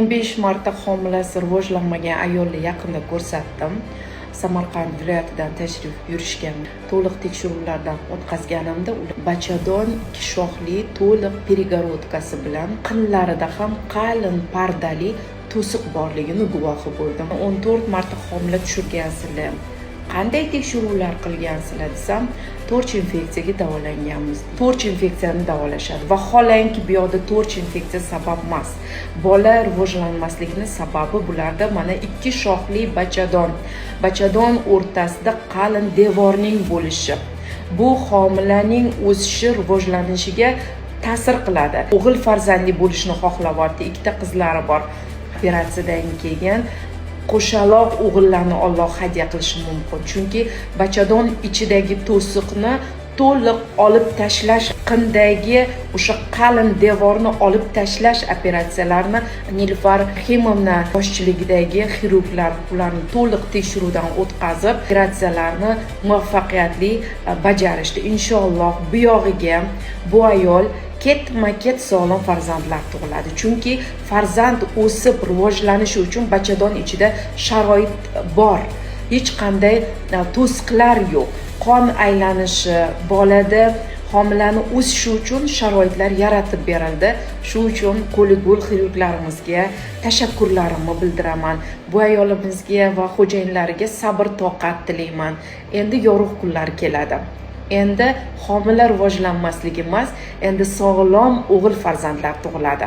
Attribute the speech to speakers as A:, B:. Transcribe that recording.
A: 15 marta homilasi rivojlanmagan ayolni yaqinda ko'rsatdim. Samarqand viloyatidan tashrif buyurishgan. To'liq tekshiruvlardan o'tkazganimda ular bachadon 2 shoxli to'liq перегородкасы bilan qinlarida ham qalin pardali to'siq borligini guvohi bo'ldim. 14 marta homila tushirgansizlar. Qanday tekshiruvlar qilgansizlar desam, 4 infeksiyaga davolanganmiz. 4 infeksiyani davolashadi. Vaholanki bu yoqda 4 infeksiya sabab emas. Bola rivojlanmasligining sababi bularda mana 2 shoxli bachadon. Bachadon o'rtasida qalin devorning bo'lishi. Bu homilaning o'sishi, rivojlanishiga ta'sir qiladi. O'g'il farzandli bo'lishni xohlayapti, 2 ta qizlari bor. Operatsiyadan keyin qo'shaloq o'g'illarni Alloh hadya qilishi mumkin. Chunki bachadon ichidagi to'siqni to'liq olib tashlash, qindagi o'sha qalin devorni olib tashlash operatsiyalarini Nilufar Rahimovna boshchiligidagi xirurglar ularni to'liq tekshiruvdan o'tkazib, operatsiyalarni muvaffaqiyatli bajarishdi. Inshaalloh bu yog'iga bu ayol ketma-ket sog'lom farzandlar tug'iladi. Chunki farzand o'sib rivojlanishi uchun bachadon ichida sharoit bor. Hech qanday to'siqlar yo'q. Qon aylanishi, bolada homilani o'sishi uchun sharoitlar yaratib berildi. Shu uchun qo'li-qo'l xirurglarimizga tashakkurlarimni bildiraman. Bu ayolimizga va xo'jayinlariga sabr toqat tilayman. Endi yorug' kunlar keladi. Endi homila rivojlanmasligi emas, endi sog'lom o'g'il farzandlar tug'iladi.